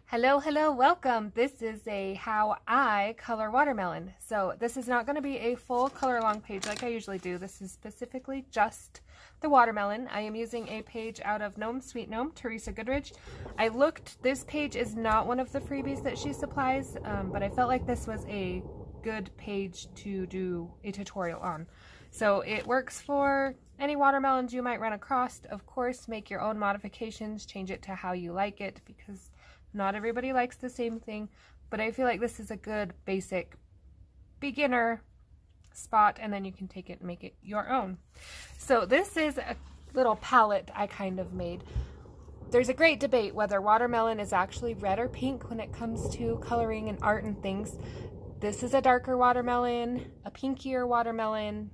Hello, hello, welcome. This is a how I color watermelon. So this is not going to be a full color along page like I usually do. This is specifically just the watermelon. I am using a page out of Gnome, Sweet Gnome, Teresa Goodridge. I looked, this page is not one of the freebies that she supplies, but I felt like this was a good page to do a tutorial on. So it works for any watermelons you might run across. Of course, make your own modifications, change it to how you like it, because not everybody likes the same thing, but I feel like this is a good basic beginner spot, and then you can take it and make it your own. So this is a little palette I kind of made. There's a great debate whether watermelon is actually red or pink when it comes to coloring and art and things. This is a darker watermelon, a pinkier watermelon,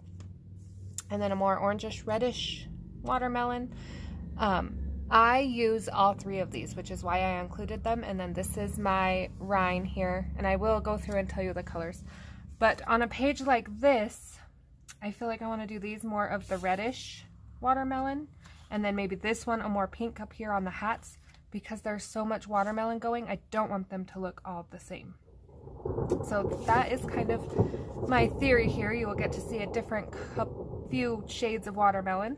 and then a more orangish reddish watermelon. I use all three of these, which is why I included them. And then this is my rind here, and I will go through and tell you the colors. But on a page like this, I feel like I want to do these more of the reddish watermelon, and then maybe this one a more pink up here on the hats, because there's so much watermelon going. I don't want them to look all the same. So that is kind of my theory here. You will get to see a different few shades of watermelon.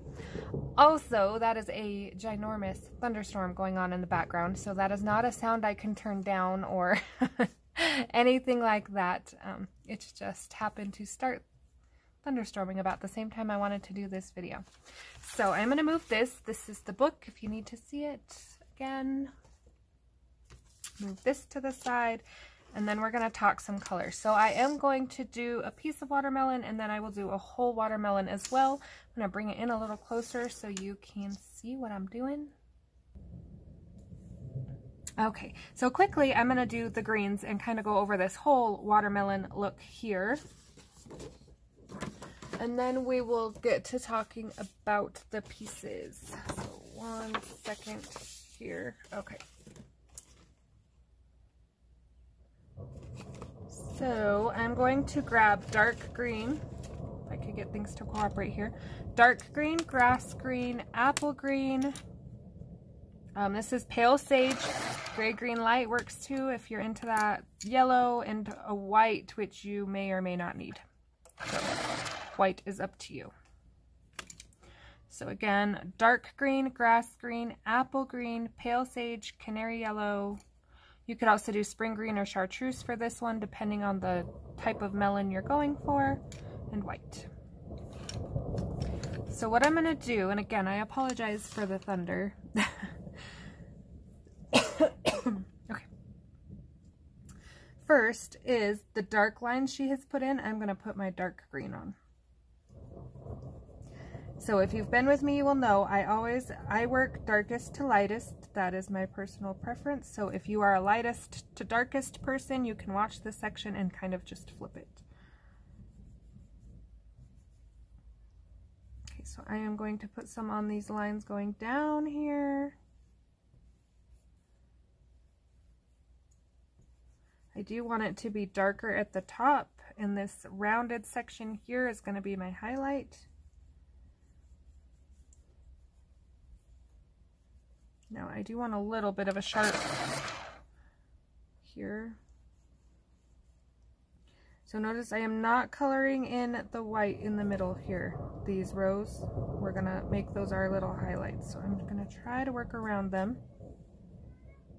Also, that is a ginormous thunderstorm going on in the background, so that is not a sound I can turn down or anything like that. It just happened to start thunderstorming about the same time I wanted to do this video. So I'm going to move this. This is the book if you need to see it again. Move this to the side. And then we're going to talk some colors. So I am going to do a piece of watermelon, and then I will do a whole watermelon as well. I'm going to bring it in a little closer so you can see what I'm doing. Okay, so quickly I'm going to do the greens and kind of go over this whole watermelon look here. And then we will get to talking about the pieces. So 1 second here. Okay. So I'm going to grab dark green, if I could get things to cooperate here. Dark green, grass green, apple green. This is pale sage. Gray green light works too if you're into that. Yellow and a white, which you may or may not need. So white is up to you. So again, dark green, grass green, apple green, pale sage, canary yellow. You could also do spring green or chartreuse for this one, depending on the type of melon you're going for, and white. So what I'm going to do, and again, I apologize for the thunder. Okay. First is the dark lines she has put in. I'm going to put my dark green on. So if you've been with me, you will know I work darkest to lightest. That is my personal preference. So if you are a lightest to darkest person, you can watch this section and kind of just flip it. Okay, so I am going to put some on these lines going down here. I do want it to be darker at the top, and this rounded section here is going to be my highlight. Now I do want a little bit of a sharp here. So notice I am not coloring in the white in the middle here. These rows, we're gonna make those our little highlights. So I'm gonna try to work around them,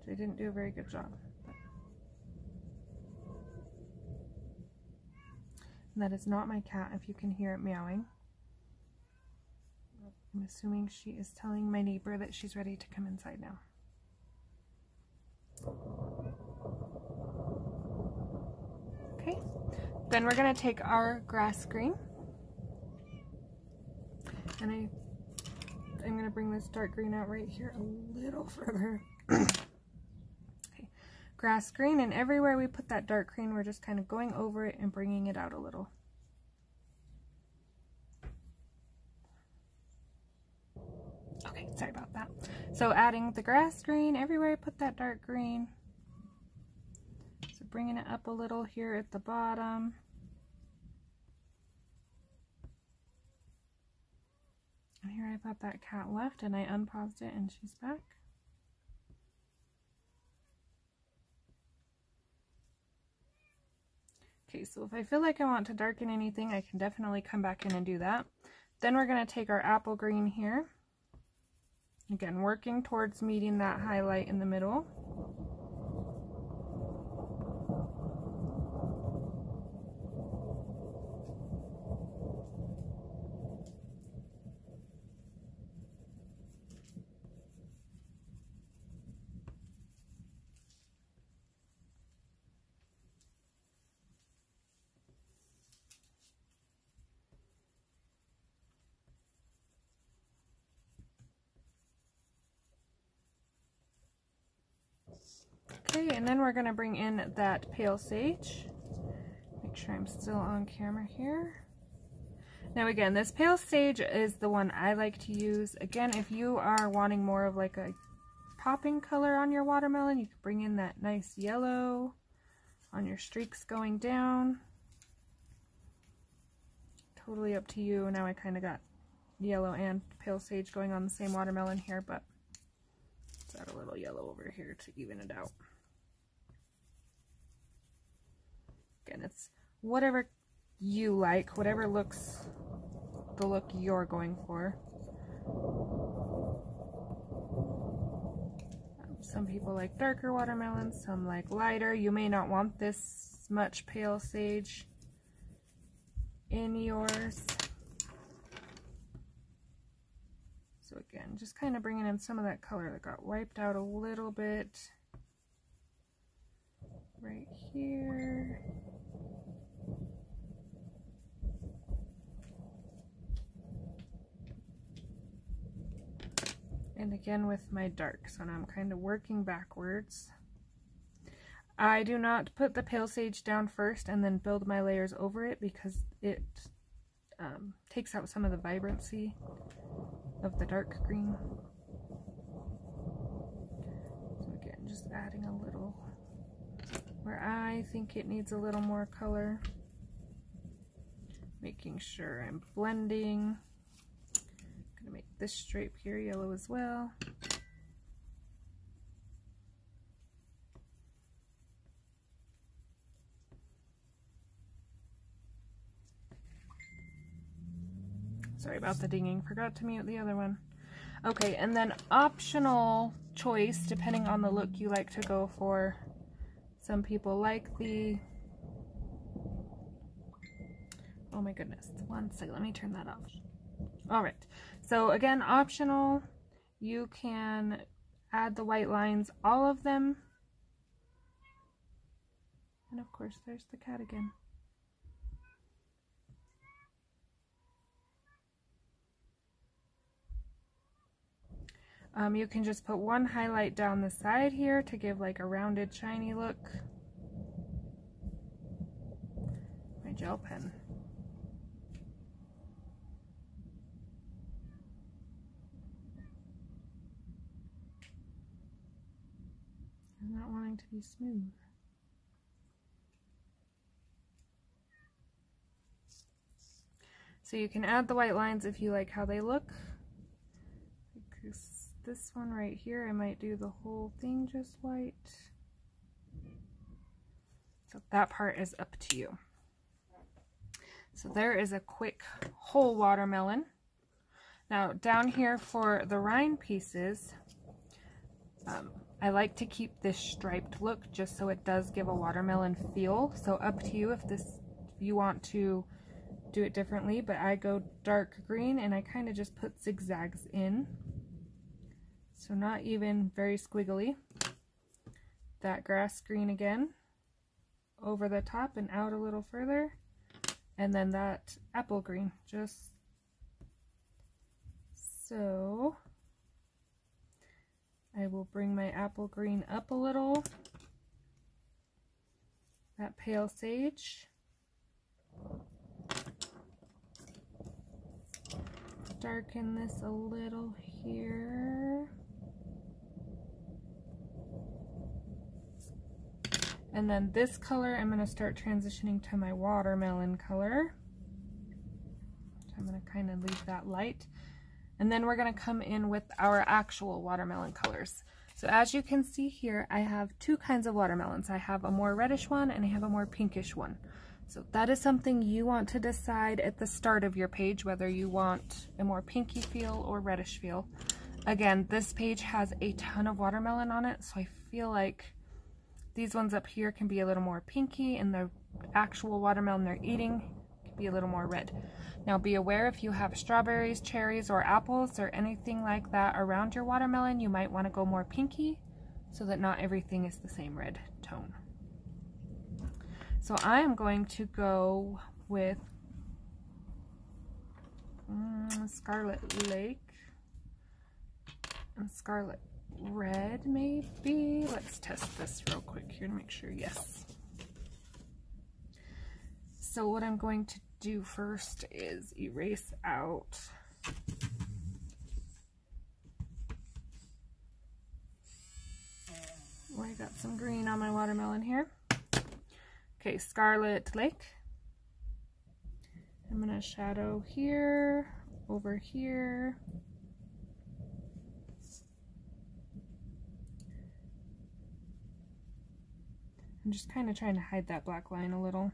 which I didn't do a very good job. And that is not my cat, if you can hear it meowing. I'm assuming she is telling my neighbor that she's ready to come inside now. Okay, then we're going to take our grass green, and I'm going to bring this dark green out right here a little further. Okay, grass green, and everywhere we put that dark green, we're just kind of going over it and bringing it out a little. Okay, sorry about that. So adding the grass green everywhere I put that dark green. So bringing it up a little here at the bottom. And here I thought that cat left, and I unpaused it and she's back. Okay, so if I feel like I want to darken anything, I can definitely come back in and do that. Then we're going to take our apple green here. Again, working towards meeting that highlight in the middle. Okay, and then we're going to bring in that pale sage. Make sure I'm still on camera here. Now again, this pale sage is the one I like to use. Again, if you are wanting more of like a popping color on your watermelon, you can bring in that nice yellow on your streaks going down. Totally up to you. Now I kind of got yellow and pale sage going on the same watermelon here, but let's add a little yellow over here to even it out. Again, it's whatever you like, whatever looks the look you're going for. Some people like darker watermelons, some like lighter. You may not want this much pale sage in yours. So again, just kind of bringing in some of that color that got wiped out a little bit right here. And again with my dark, so now I'm kind of working backwards. I do not put the pale sage down first and then build my layers over it because it takes out some of the vibrancy of the dark green. So again, just adding a little where I think it needs a little more color. Making sure I'm blending. I'm gonna make this stripe here yellow as well. Sorry about the dinging, forgot to mute the other one. Okay, and then optional choice, depending on the look you like to go for. Some people like the, oh my goodness, one second, let me turn that off. All right, so again, optional, you can add the white lines, all of them. And of course, there's the cat again. You can just put one highlight down the side here to give like a rounded, shiny look. My gel pen. I'm not wanting to be smooth. So you can add the white lines if you like how they look. This one right here, I might do the whole thing just white. So that part is up to you. So there is a quick whole watermelon. Now down here for the rind pieces, I like to keep this striped look just so it does give a watermelon feel. So up to you if you want to do it differently, but I go dark green and I kind of just put zigzags in. So not even very squiggly. That grass green again, over the top and out a little further. And then that apple green, just so. I will bring my apple green up a little. That pale sage. Darken this a little here. And then this color, I'm going to start transitioning to my watermelon color. So I'm going to kind of leave that light. And then we're going to come in with our actual watermelon colors. So as you can see here, I have two kinds of watermelons. I have a more reddish one and I have a more pinkish one. So that is something you want to decide at the start of your page, whether you want a more pinky feel or reddish feel. Again, this page has a ton of watermelon on it, so I feel like these ones up here can be a little more pinky, and the actual watermelon they're eating can be a little more red. Now be aware, if you have strawberries, cherries, or apples or anything like that around your watermelon, you might want to go more pinky so that not everything is the same red tone. So I am going to go with Scarlet Lake and Scarlet Red, maybe. Let's test this real quick here to make sure. Yes. So what I'm going to do first is erase out I got some green on my watermelon here. Okay, Scarlet Lake. I'm going to shadow here, over here. I'm just kind of trying to hide that black line a little.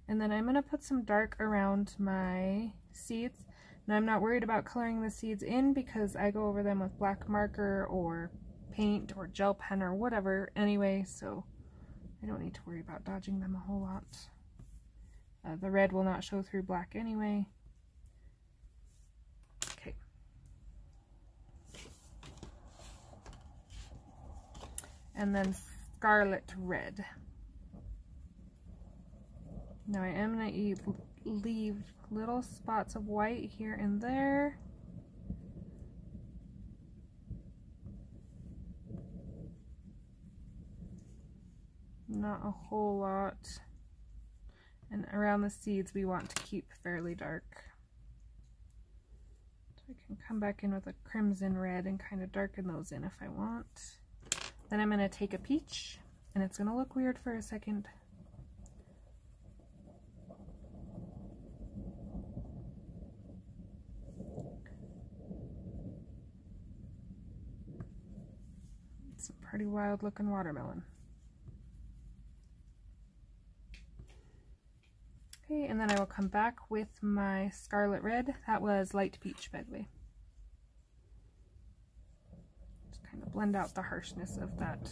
And then I'm going to put some dark around my seeds. Now I'm not worried about coloring the seeds in because I go over them with black marker or paint or gel pen or whatever anyway, so I don't need to worry about dodging them a whole lot. The red will not show through black anyway. Okay. And then Scarlet Red. Now I am going to leave little spots of white here and there. Not a whole lot. And around the seeds we want to keep fairly dark. So I can come back in with a crimson red and kind of darken those in if I want. Then I'm going to take a peach, and it's going to look weird for a second. It's a pretty wild looking watermelon. Okay, and then I will come back with my Scarlet Red. That was light peach, by the way. Just kind of blend out the harshness of that.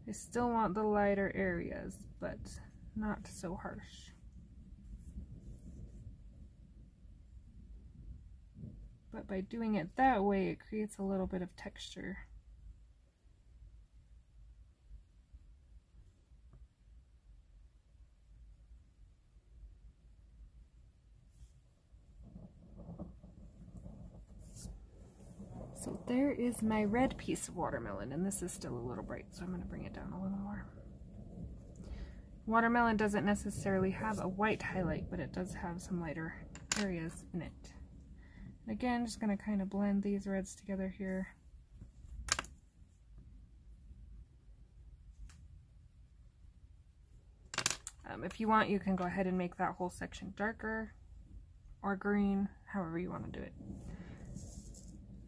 I still want the lighter areas, but not so harsh. But by doing it that way, it creates a little bit of texture. So there is my red piece of watermelon, and this is still a little bright, so I'm going to bring it down a little more. Watermelon doesn't necessarily have a white highlight, but it does have some lighter areas in it. And again, just going to kind of blend these reds together here. If you want, you can go ahead and make that whole section darker or green, however you want to do it.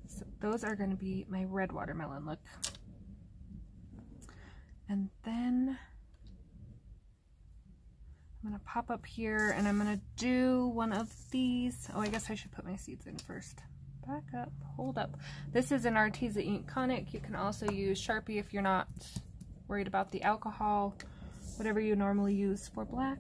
So those are going to be my red watermelon look. And then I'm going to pop up here and I'm going to do one of these. Oh, I guess I should put my seeds in first. Back up, hold up. This is an Arteza ink conic. You can also use Sharpie if you're not worried about the alcohol, whatever you normally use for black.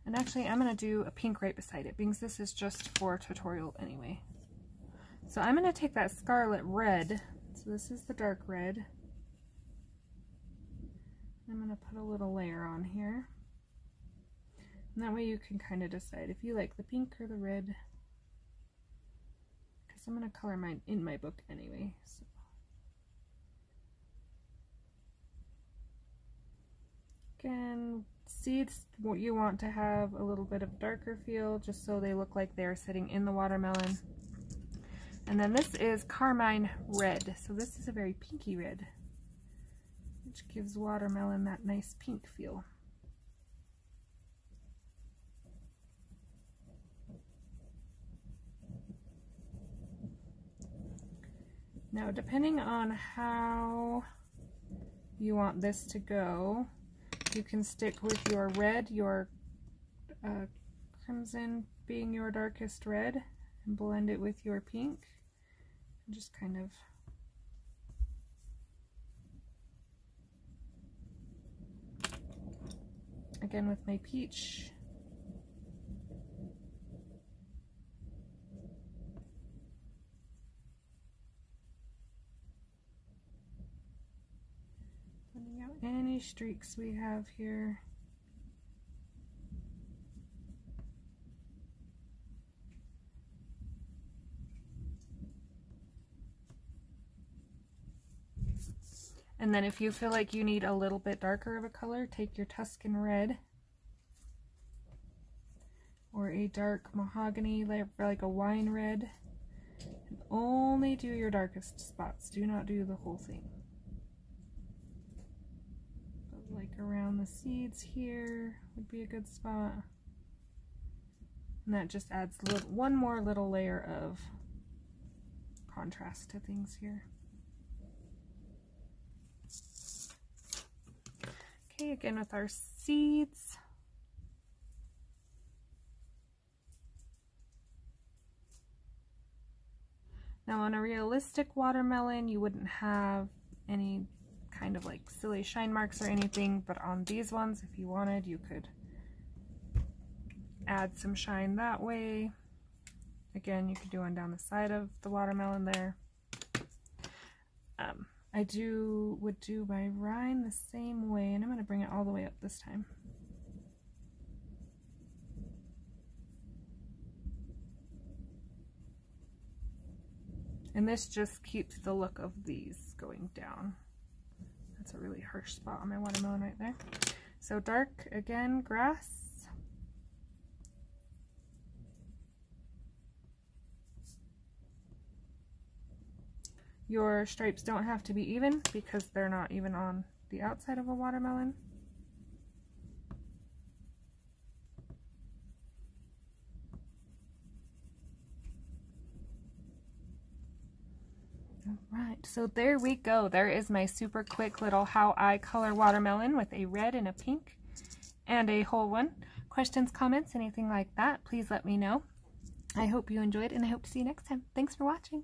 And actually, I'm going to do a pink right beside it, because this is just for a tutorial anyway. So I'm going to take that Scarlet Red, so this is the dark red. I'm going to put a little layer on here. And that way you can kind of decide if you like the pink or the red. Because I'm going to color mine in my book anyway. So. Again, seeds, what you want to have a little bit of darker feel, just so they look like they're sitting in the watermelon. And then this is Carmine Red, so this is a very pinky red, which which gives watermelon that nice pink feel. Now, depending on how you want this to go, you can stick with your red, your crimson being your darkest red, and blend it with your pink. And just kind of again with my peach. Blending out any streaks we have here. And then if you feel like you need a little bit darker of a color, take your Tuscan red or a dark mahogany, like a wine red, and only do your darkest spots. Do not do the whole thing. But like around the seeds here would be a good spot. And that just adds one more little layer of contrast to things here. Okay, again with our seeds. Now on a realistic watermelon, you wouldn't have any kind of like silly shine marks or anything, but on these ones, if you wanted, you could add some shine that way. Again, you could do one down the side of the watermelon there. I would do my rind the same way, and I'm going to bring it all the way up this time. And this just keeps the look of these going down. That's a really harsh spot on my watermelon right there. So dark, again, grass. Your stripes don't have to be even because they're not even on the outside of a watermelon. Alright, so there we go. There is my super quick little how I color watermelon with a red and a pink and a whole one. Questions, comments, anything like that, please let me know. I hope you enjoyed, and I hope to see you next time. Thanks for watching.